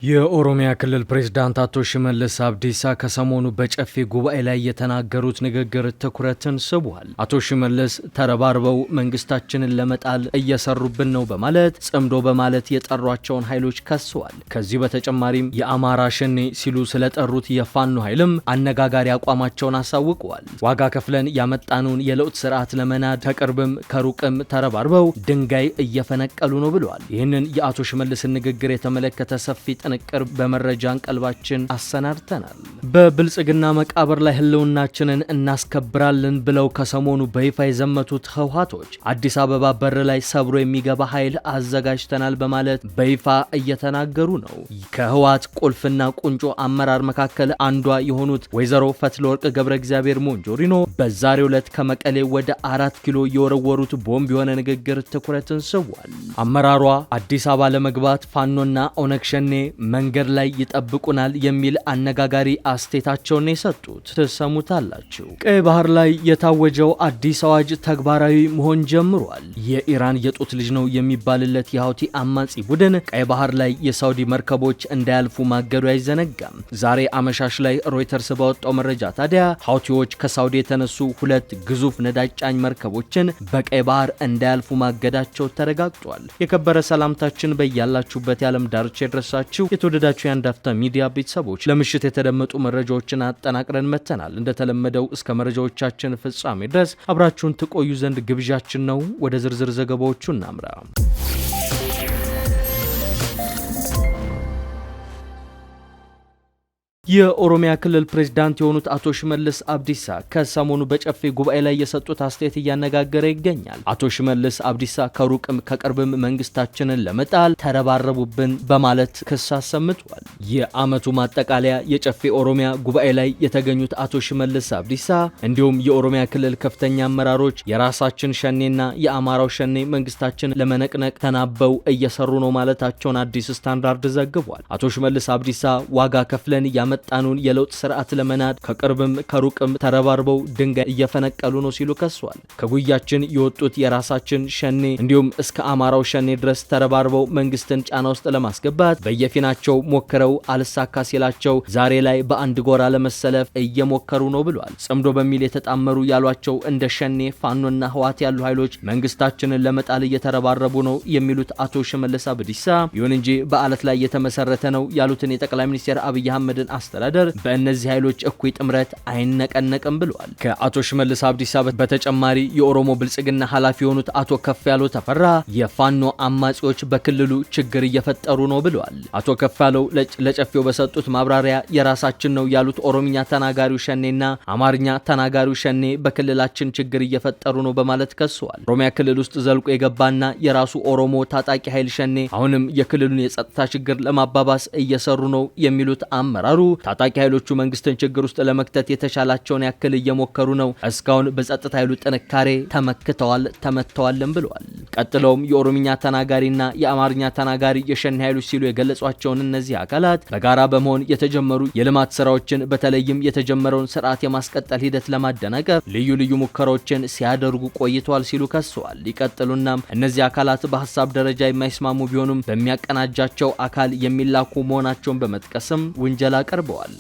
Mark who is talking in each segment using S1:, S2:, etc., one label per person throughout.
S1: የኦሮሚያ ክልል ፕሬዝዳንት አቶ ሽመልስ አብዲሳ ከሰሞኑ በጨፌ ጉባኤ ላይ የተናገሩት ንግግር ትኩረትን ስቧል። አቶ ሽመልስ ተረባርበው መንግስታችንን ለመጣል እየሰሩብን ነው በማለት ጽምዶ በማለት የጠሯቸውን ኃይሎች ከሰዋል። ከዚህ በተጨማሪም የአማራ ሸኔ ሲሉ ስለጠሩት የፋኖ ኃይልም አነጋጋሪ አቋማቸውን አሳውቀዋል። ዋጋ ከፍለን ያመጣነውን የለውጥ ስርዓት ለመናድ ከቅርብም ከሩቅም ተረባርበው ድንጋይ እየፈነቀሉ ነው ብለዋል። ይህንን የአቶ ሽመልስን ንግግር የተመለከተ ሰፊ ጥንቅር በመረጃ አንቀልባችን አሰናድተናል። በብልጽግና መቃብር ላይ ህልውናችንን እናስከብራለን ብለው ከሰሞኑ በይፋ የዘመቱት ህወሓቶች አዲስ አበባ በር ላይ ሰብሮ የሚገባ ኃይል አዘጋጅተናል በማለት በይፋ እየተናገሩ ነው። ከህወሓት ቁልፍና ቁንጮ አመራር መካከል አንዷ የሆኑት ወይዘሮ ፈትለወርቅ ገብረ እግዚአብሔር ሞንጆሪኖ በዛሬው ዕለት ከመቀሌ ወደ 4 ኪሎ የወረወሩት ቦምብ የሆነ ንግግር ትኩረትን ስቧል። አመራሯ አዲስ አበባ ለመግባት ፋኖና ኦነግ ሸኔ መንገድ ላይ ይጠብቁናል የሚል አነጋጋሪ አስተያየታቸውን የሰጡት ተሰሙታላችሁ። ቀይ ባህር ላይ የታወጀው አዲስ አዋጅ ተግባራዊ መሆን ጀምሯል። የኢራን የጡት ልጅ ነው የሚባልለት የሃውቲ አማጺ ቡድን ቀይ ባህር ላይ የሳውዲ መርከቦች እንዳያልፉ ማገዱ አይዘነጋም። ዛሬ አመሻሽ ላይ ሮይተርስ ባወጣው መረጃ ታዲያ ሃውቲዎች ከሳውዲ የተነሱ 2 ግዙፍ ነዳጅ ጫኝ መርከቦችን በቀይ ባህር እንዳያልፉ ማገዳቸው ተረጋግጧል። የከበረ ሰላምታችን በያላችሁበት የዓለም ዳርቻ ይድረሳችሁ። የተወደዳችሁ የአንድ አፍታ ሚዲያ ቤተሰቦች ለምሽት የተደመጡ መረጃዎችን አጠናቅረን መተናል። እንደተለመደው እስከ መረጃዎቻችን ፍጻሜ ድረስ አብራችሁን ትቆዩ ዘንድ ግብዣችን ነው። ወደ ዝርዝር ዘገባዎቹ እናምራ። የኦሮሚያ ክልል ፕሬዝዳንት የሆኑት አቶ ሽመልስ አብዲሳ ከሰሞኑ በጨፌ ጉባኤ ላይ የሰጡት አስተያየት እያነጋገረ ይገኛል። አቶ ሽመልስ አብዲሳ ከሩቅም ከቅርብም መንግስታችንን ለመጣል ተረባረቡብን በማለት ክስ አሰምቷል። የአመቱ ማጠቃለያ የጨፌ ኦሮሚያ ጉባኤ ላይ የተገኙት አቶ ሽመልስ አብዲሳ እንዲሁም የኦሮሚያ ክልል ከፍተኛ አመራሮች የራሳችን ሸኔና የአማራው ሸኔ መንግስታችን ለመነቅነቅ ተናበው እየሰሩ ነው ማለታቸውን አዲስ ስታንዳርድ ዘግቧል። አቶ ሽመልስ አብዲሳ ዋጋ ከፍለን ጣኑን የለውጥ ስርዓት ለመናድ ከቅርብም ከሩቅም ተረባርበው ድንጋይ እየፈነቀሉ ነው ሲሉ ከሷል። ከጉያችን የወጡት የራሳችን ሸኔ እንዲሁም እስከ አማራው ሸኔ ድረስ ተረባርበው መንግስትን ጫና ውስጥ ለማስገባት በየፊናቸው ሞክረው አልሳካ ሲላቸው ዛሬ ላይ በአንድ ጎራ ለመሰለፍ እየሞከሩ ነው ብሏል። ጽምዶ በሚል የተጣመሩ ያሏቸው እንደ ሸኔ፣ ፋኖና ህወሓት ያሉ ኃይሎች መንግስታችንን ለመጣል እየተረባረቡ ነው የሚሉት አቶ ሽመልስ አብዲሳ ይሁን እንጂ በአለት ላይ የተመሰረተ ነው ያሉትን የጠቅላይ ሚኒስትር አብይ አህመድን አስተዳደር በእነዚህ ኃይሎች እኩይ ጥምረት አይነቀነቅም ብለዋል። ከአቶ ሽመልስ አብዲሳ በተጨማሪ የኦሮሞ ብልጽግና ኃላፊ የሆኑት አቶ ከፍያለው ተፈራ የፋኖ አማጺዎች በክልሉ ችግር እየፈጠሩ ነው ብለዋል። አቶ ከፍያለው ለጨፌው በሰጡት ማብራሪያ የራሳችን ነው ያሉት ኦሮምኛ ተናጋሪው ሸኔና አማርኛ ተናጋሪው ሸኔ በክልላችን ችግር እየፈጠሩ ነው በማለት ከሰዋል። ኦሮሚያ ክልል ውስጥ ዘልቆ የገባና የራሱ ኦሮሞ ታጣቂ ኃይል ሸኔ አሁንም የክልሉን የጸጥታ ችግር ለማባባስ እየሰሩ ነው የሚሉት አመራሩ ታጣቂ ኃይሎቹ መንግስትን ችግር ውስጥ ለመክተት የተሻላቸውን ያክል እየሞከሩ ነው። እስካሁን በጸጥታ ኃይሉ ጥንካሬ ተመተዋልም ብለዋል። ቀጥለውም የኦሮምኛ ተናጋሪና የአማርኛ ተናጋሪ የሸኔ ኃይሎች ሲሉ የገለጿቸውን እነዚህ አካላት በጋራ በመሆን የተጀመሩ የልማት ስራዎችን በተለይም የተጀመረውን ስርዓት የማስቀጠል ሂደት ለማደናቀፍ ልዩ ልዩ ሙከራዎችን ሲያደርጉ ቆይተዋል ሲሉ ከሰዋል። ይቀጥሉናም እነዚህ አካላት በሐሳብ ደረጃ የማይስማሙ ቢሆኑም በሚያቀናጃቸው አካል የሚላኩ መሆናቸውን በመጥቀስም ውንጀላ ቀርበዋል።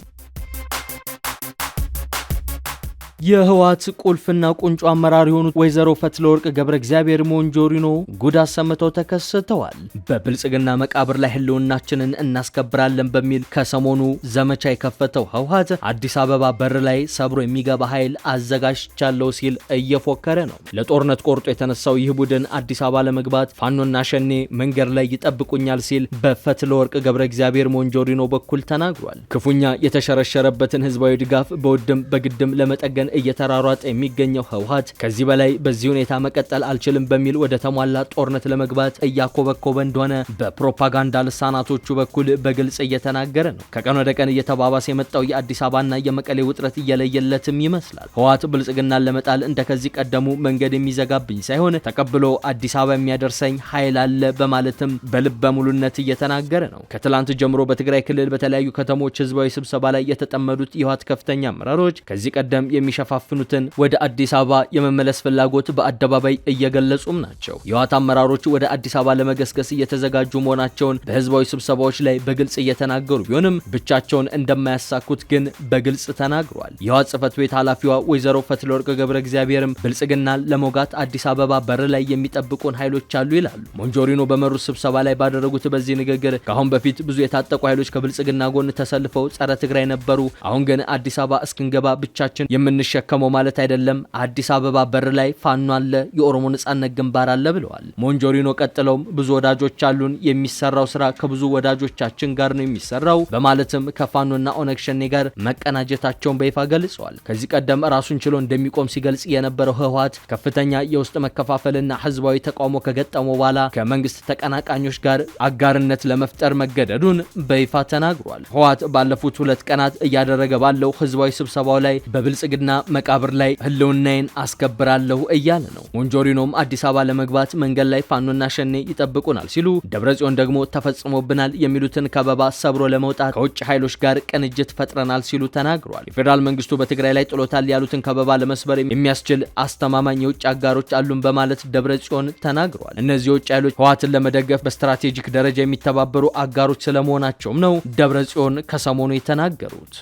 S1: የህወሓት ቁልፍና ቁንጮ አመራር የሆኑት ወይዘሮ ፈትለወርቅ ገብረ እግዚአብሔር ሞንጆሪኖ ጉድ አሰምተው ተከስተዋል። በብልጽግና መቃብር ላይ ህልውናችንን እናስከብራለን በሚል ከሰሞኑ ዘመቻ የከፈተው ህወሓት አዲስ አበባ በር ላይ ሰብሮ የሚገባ ኃይል አዘጋጅቻለሁ ሲል እየፎከረ ነው። ለጦርነት ቆርጦ የተነሳው ይህ ቡድን አዲስ አበባ ለመግባት ፋኖና ሸኔ መንገድ ላይ ይጠብቁኛል ሲል በፈትለወርቅ ገብረ እግዚአብሔር ሞንጆሪኖ በኩል ተናግሯል። ክፉኛ የተሸረሸረበትን ህዝባዊ ድጋፍ በውድም በግድም ለመጠገን እየተራሯጠ የሚገኘው ህወሓት ከዚህ በላይ በዚህ ሁኔታ መቀጠል አልችልም በሚል ወደ ተሟላ ጦርነት ለመግባት እያኮበኮበ እንደሆነ በፕሮፓጋንዳ ልሳናቶቹ በኩል በግልጽ እየተናገረ ነው። ከቀን ወደ ቀን እየተባባሰ የመጣው የአዲስ አበባና የመቀሌ ውጥረት እየለየለትም ይመስላል። ህወሓት ብልጽግናን ለመጣል እንደከዚህ ቀደሙ መንገድ የሚዘጋብኝ ሳይሆን ተቀብሎ አዲስ አበባ የሚያደርሰኝ ኃይል አለ በማለትም በልበ ሙሉነት እየተናገረ ነው። ከትላንት ጀምሮ በትግራይ ክልል በተለያዩ ከተሞች ህዝባዊ ስብሰባ ላይ የተጠመዱት የህወሓት ከፍተኛ አመራሮች ከዚህ ቀደም የሚሸፋፍኑትን ወደ አዲስ አበባ የመመለስ ፍላጎት በአደባባይ እየገለጹም ናቸው። የህወሓት አመራሮች ወደ አዲስ አበባ ለመገስገስ እየተዘጋጁ መሆናቸውን በህዝባዊ ስብሰባዎች ላይ በግልጽ እየተናገሩ ቢሆንም ብቻቸውን እንደማያሳኩት ግን በግልጽ ተናግሯል። የህወሓት ጽህፈት ቤት ኃላፊዋ ወይዘሮ ፈትለወርቅ ገብረ እግዚአብሔርም ብልጽግናን ለመውጋት አዲስ አበባ በር ላይ የሚጠብቁን ኃይሎች አሉ ይላሉ። ሞንጆሪኖ በመሩት ስብሰባ ላይ ባደረጉት በዚህ ንግግር ከአሁን በፊት ብዙ የታጠቁ ኃይሎች ከብልጽግና ጎን ተሰልፈው ጸረ ትግራይ ነበሩ። አሁን ግን አዲስ አበባ እስክንገባ ብቻችን የምንሸከመው ማለት አይደለም። አዲስ አበባ በር ላይ ፋኖ አለ፣ የኦሮሞ ነጻነት ግንባር አለ ብለዋል። ሞንጆሪኖ ቀጥለውም ብዙ ወዳጆች አሉን፣ የሚሰራው ስራ ከብዙ ወዳጆቻችን ጋር ነው የሚሰራው በማለትም ከፋኖና ኦነግ ሸኔ ጋር መቀናጀታቸውን በይፋ ገልጸዋል። ከዚህ ቀደም ራሱን ችሎ እንደሚቆም ሲገልጽ የነበረው ህወሓት ከፍተኛ የውስጥ መከፋፈልና ህዝባዊ ተቃውሞ ከገጠመው በኋላ ከመንግስት ተቀናቃኞች ጋር አጋርነት ለመፍጠር መገደዱን በይፋ ተናግሯል። ህወሓት ባለፉት 2 ቀናት እያደረገ ባለው ህዝባዊ ስብሰባው ላይ በብልጽግና መቃብር ላይ ህልውናዬን አስከብራለሁ እያለ ነው። ሞንጆሪኖም አዲስ አበባ ለመግባት መንገድ ላይ ፋኖና ሸኔ ይጠብቁናል ሲሉ፣ ደብረጽዮን ደግሞ ተፈጽሞብናል የሚሉትን ከበባ ሰብሮ ለመውጣት ከውጭ ኃይሎች ጋር ቅንጅት ፈጥረናል ሲሉ ተናግሯል። የፌዴራል መንግስቱ በትግራይ ላይ ጥሎታል ያሉትን ከበባ ለመስበር የሚያስችል አስተማማኝ የውጭ አጋሮች አሉን በማለት ደብረጽዮን ተናግሯል። እነዚህ የውጭ ኃይሎች ህወሓትን ለመደገፍ በስትራቴጂክ ደረጃ የሚተባበሩ አጋሮች ስለመሆናቸውም ነው ደብረጽዮን ከሰሞኑ የተናገሩት።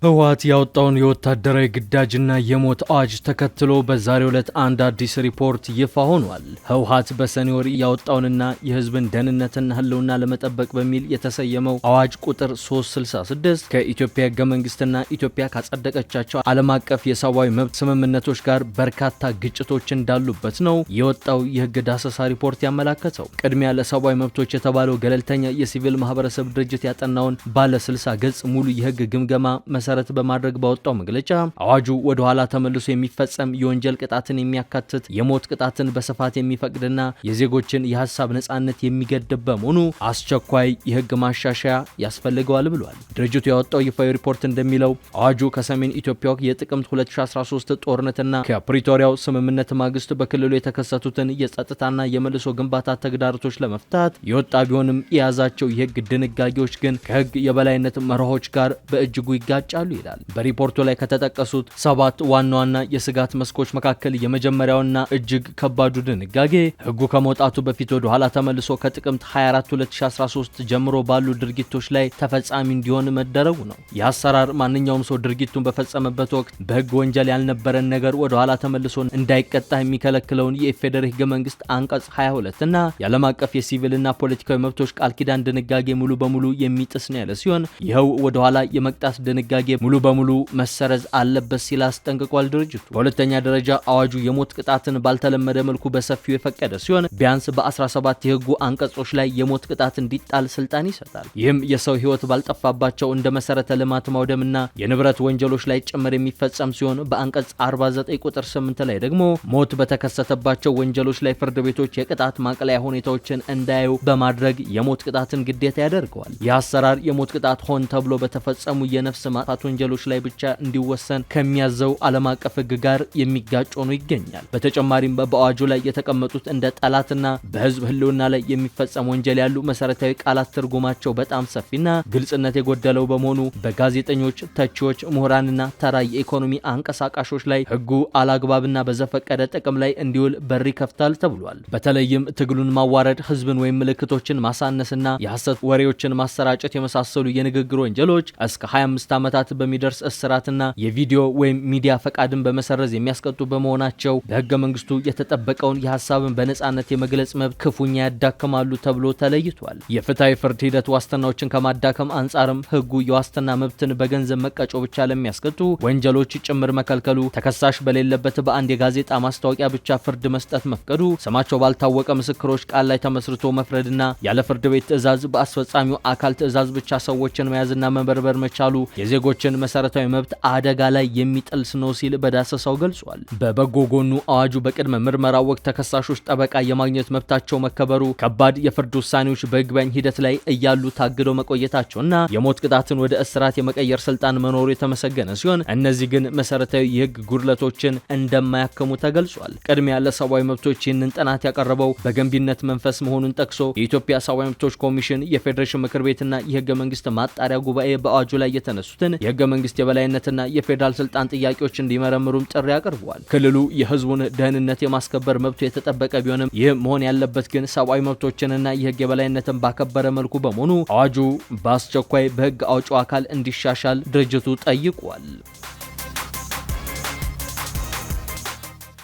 S1: ህወሓት ያወጣውን የወታደራዊ ግዳጅና የሞት አዋጅ ተከትሎ በዛሬው ዕለት አንድ አዲስ ሪፖርት ይፋ ሆኗል። ህወሓት በሰኔ ወር ያወጣውንና የህዝብን ደህንነትና ህልውና ለመጠበቅ በሚል የተሰየመው አዋጅ ቁጥር 366 ከኢትዮጵያ ህገ መንግስትና ኢትዮጵያ ካጸደቀቻቸው ዓለም አቀፍ የሰብአዊ መብት ስምምነቶች ጋር በርካታ ግጭቶች እንዳሉበት ነው የወጣው የህግ ዳሰሳ ሪፖርት ያመላከተው። ቅድሚያ ለሰብአዊ መብቶች የተባለው ገለልተኛ የሲቪል ማህበረሰብ ድርጅት ያጠናውን ባለ 60 ገጽ ሙሉ የህግ ግምገማ መሰረት በማድረግ ባወጣው መግለጫ አዋጁ ወደ ኋላ ተመልሶ የሚፈጸም የወንጀል ቅጣትን የሚያካትት የሞት ቅጣትን በስፋት የሚፈቅድና የዜጎችን የሐሳብ ነጻነት የሚገድብ በመሆኑ አስቸኳይ የህግ ማሻሻያ ያስፈልገዋል ብሏል። ድርጅቱ ያወጣው ይፋዊ ሪፖርት እንደሚለው አዋጁ ከሰሜን ኢትዮጵያ የጥቅምት 2013 ጦርነትና ከፕሪቶሪያው ስምምነት ማግስት በክልሉ የተከሰቱትን የጸጥታና የመልሶ ግንባታ ተግዳሮቶች ለመፍታት የወጣ ቢሆንም የያዛቸው የህግ ድንጋጌዎች ግን ከህግ የበላይነት መርሆች ጋር በእጅጉ ይጋጫሉ ይላል። በሪፖርቱ ላይ ከተጠቀሱት 7 ዋና ዋና የስጋት መስኮች መካከል የመጀመሪያውና እጅግ ከባዱ ድንጋጌ ህጉ ከመውጣቱ በፊት ወደ ኋላ ተመልሶ ከጥቅምት 24 2013 ጀምሮ ባሉ ድርጊቶች ላይ ተፈጻሚ እንዲሆን መደረጉ ነው። የአሰራር ማንኛውም ሰው ድርጊቱን በፈጸመበት ወቅት በህግ ወንጀል ያልነበረን ነገር ወደ ኋላ ተመልሶ እንዳይቀጣ የሚከለክለውን የኢፌዴሪ ህገ መንግስት አንቀጽ 22 እና የዓለም አቀፍ የሲቪልና ፖለቲካዊ መብቶች ቃል ኪዳን ድንጋጌ ሙሉ በሙሉ የሚጥስ ነው ያለ ሲሆን ይኸው ወደ ኋላ የመቅጣት ድንጋጌ ሙሉ በሙሉ መሰረዝ አለበት ሲል አስጠንቅቋል ድርጅቱ። በሁለተኛ ደረጃ አዋጁ የሞት ቅጣትን ባልተለመደ መልኩ በሰፊው የፈቀደ ሲሆን ቢያንስ በ17 የህጉ አንቀጾች ላይ የሞት ቅጣት እንዲጣል ስልጣን ይሰጣል። ይህም የሰው ህይወት ባልጠፋባቸው እንደ መሰረተ ልማት ማውደምና የንብረት ወንጀሎች ላይ ጭምር የሚፈጸም ሲሆን በአንቀጽ 49 ቁጥር 8 ላይ ደግሞ ሞት በተከሰተባቸው ወንጀሎች ላይ ፍርድ ቤቶች የቅጣት ማቅለያ ሁኔታዎችን እንዳያዩ በማድረግ የሞት ቅጣትን ግዴታ ያደርገዋል። ይህ አሰራር የሞት ቅጣት ሆን ተብሎ በተፈጸሙ የነፍስ ማጥፋት ወንጀሎች ላይ ብቻ እንዲወሰን ከሚያዘው ዓለም አቀፍ ህግ ጋር የሚጋጭ ሆኖ ይገኛል። በተጨማሪም በአዋጁ ላይ የተቀመጡት እንደ ጠላትና በህዝብ ህልውና ላይ የሚፈጸም ወንጀል ያሉ መሰረታዊ ቃላት ትርጉማቸው በጣም ሰፊና ግልጽነት የጎደለው በመሆኑ በጋዜጠኞች፣ ተቺዎች፣ ምሁራንና ተራ የኢኮኖሚ አንቀሳቃሾች ላይ ህጉ አላግባብና በዘፈቀደ ጥቅም ላይ እንዲውል በር ይከፍታል ተብሏል። በተለይም ትግሉን ማዋረድ፣ ህዝብን ወይም ምልክቶችን ማሳነስና የሐሰት ወሬዎችን ማሰራጨት የመሳሰሉ የንግግር ወንጀሎች እስከ 25 ዓመታት በሚደርስ እስራትና የቪዲዮ ወይም ሚዲያ ፈቃድን በመሰረዝ የሚያስቀጡ በመሆናቸው በህገ መንግስቱ የተጠበቀውን የሐሳብን በነጻነት የመግለጽ መብት ክፉኛ ያዳክማሉ ተብሎ ተለይቷል። የፍትሃዊ ፍርድ ሂደት ዋስትናዎችን ከማዳከም አንጻርም ህጉ የዋስትና መብትን በገንዘብ መቀጮ ብቻ ለሚያስቀጡ ወንጀሎች ጭምር መከልከሉ፣ ተከሳሽ በሌለበት በአንድ የጋዜጣ ማስታወቂያ ብቻ ፍርድ መስጠት መፍቀዱ፣ ስማቸው ባልታወቀ ምስክሮች ቃል ላይ ተመስርቶ መፍረድና ያለ ፍርድ ቤት ትዕዛዝ በአስፈጻሚው አካል ትዕዛዝ ብቻ ሰዎችን መያዝና መበርበር መቻሉ የዜጎችን መሰረታዊ መብት አደጋ ላይ የሚጥልስ ነው ሲል በዳሰሳው ገልጿል። በበጎ ጎኑ አዋጁ በቅድመ ምርመራ ወቅት ተከሳሾች ጠበቃ የማግኘት መብታቸው መከበሩ፣ ከባድ የፍርድ ውሳኔዎች በይግባኝ ሂደት ላይ እያሉ ታግደው መቆየታቸውና የሞት ቅጣትን ወደ እስራት የመቀየር ስልጣን መኖሩ የተመሰገነ ሲሆን እነዚህ ግን መሰረታዊ የህግ ጉድለቶችን እንደማያከሙ ተገልጿል። ቅድሚያ ለሰብአዊ መብቶች ይህንን ጥናት ያቀረበው በገንቢነት መንፈስ መሆኑን ጠቅሶ የኢትዮጵያ ሰብአዊ መብቶች ኮሚሽን፣ የፌዴሬሽን ምክር ቤትና የህገ መንግስት ማጣሪያ ጉባኤ በአዋጁ ላይ የተነሱትን የህገ መንግስት የበላይነትና የፌዴራል ስልጣን ጥያቄዎች እንዲመረምሩም ጥሪ አቅርበዋል። ክልሉ የህዝቡን ደህንነት የማስከበር መብቱ የተጠበቀ ቢሆንም ይህ መሆን ያለበት ግን ሰብአዊ መብቶችንና የህግ የበላይነትን ባከበረ መልኩ በመሆኑ አዋጁ በአስቸኳይ በህግ አውጪው አካል እንዲሻሻል ድርጅቱ ጠይቋል።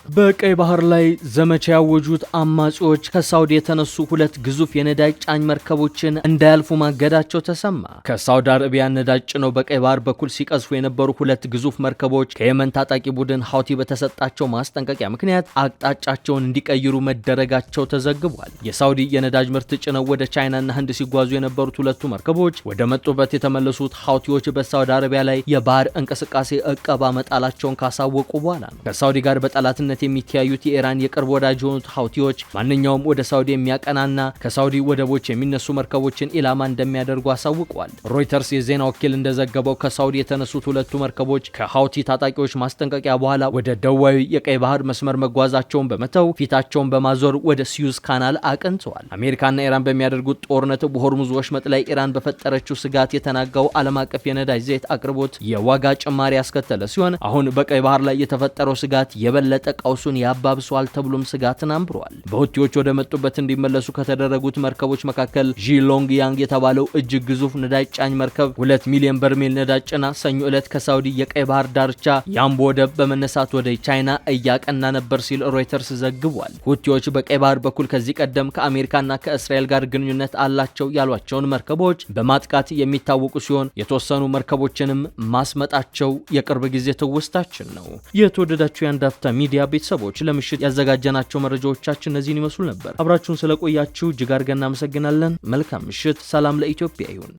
S1: በቀይ ባህር ላይ ዘመቻ ያወጁት አማጺዎች ከሳውዲ የተነሱ ሁለት ግዙፍ የነዳጅ ጫኝ መርከቦችን እንዳያልፉ ማገዳቸው ተሰማ። ከሳውዲ አረቢያ ነዳጅ ጭነው በቀይ ባህር በኩል ሲቀዝፉ የነበሩ ሁለት ግዙፍ መርከቦች ከየመን ታጣቂ ቡድን ሀውቲ በተሰጣቸው ማስጠንቀቂያ ምክንያት አቅጣጫቸውን እንዲቀይሩ መደረጋቸው ተዘግቧል። የሳውዲ የነዳጅ ምርት ጭነው ወደ ቻይናና ህንድ ሲጓዙ የነበሩት ሁለቱ መርከቦች ወደ መጡበት የተመለሱት ሀውቲዎች በሳውዲ አረቢያ ላይ የባህር እንቅስቃሴ እቀባ መጣላቸውን ካሳወቁ በኋላ ነው። ከሳውዲ ጋር በጠላትነት የሚተያዩት የኢራን የቅርብ ወዳጅ የሆኑት ሀውቲዎች ማንኛውም ወደ ሳውዲ የሚያቀናና ከሳውዲ ወደቦች የሚነሱ መርከቦችን ኢላማ እንደሚያደርጉ አሳውቀዋል። ሮይተርስ የዜና ወኪል እንደዘገበው ከሳውዲ የተነሱት ሁለቱ መርከቦች ከሀውቲ ታጣቂዎች ማስጠንቀቂያ በኋላ ወደ ደቡባዊ የቀይ ባህር መስመር መጓዛቸውን በመተው ፊታቸውን በማዞር ወደ ሲዩዝ ካናል አቅንተዋል። አሜሪካና ኢራን በሚያደርጉት ጦርነት በሆርሙዝ ወሽመጥ ላይ ኢራን በፈጠረችው ስጋት የተናጋው ዓለም አቀፍ የነዳጅ ዘይት አቅርቦት የዋጋ ጭማሪ ያስከተለ ሲሆን አሁን በቀይ ባህር ላይ የተፈጠረው ስጋት የበለጠ ቀውሱን ያባብሷል ተብሎም ስጋትን አንብሯል። በሁቲዎች ወደ መጡበት እንዲመለሱ ከተደረጉት መርከቦች መካከል ዢሎንግ ያንግ የተባለው እጅግ ግዙፍ ነዳጅ ጫኝ መርከብ 2 ሚሊዮን በርሜል ነዳጅ ጭና ሰኞ ዕለት ከሳውዲ የቀይ ባህር ዳርቻ ያምቦ ወደብ በመነሳት ወደ ቻይና እያቀና ነበር ሲል ሮይተርስ ዘግቧል። ሁቲዎች በቀይ ባህር በኩል ከዚህ ቀደም ከአሜሪካና ከእስራኤል ጋር ግንኙነት አላቸው ያሏቸውን መርከቦች በማጥቃት የሚታወቁ ሲሆን የተወሰኑ መርከቦችንም ማስመጣቸው የቅርብ ጊዜ ትውስታችን ነው። የተወደዳችሁ የአንድ አፍታ ሚዲያ ቤተሰቦች ለምሽት ያዘጋጀናቸው መረጃዎቻችን እነዚህን ይመስሉ ነበር። አብራችሁን ስለቆያችሁ እጅግ አድርገን እናመሰግናለን። መልካም ምሽት። ሰላም ለኢትዮጵያ ይሁን።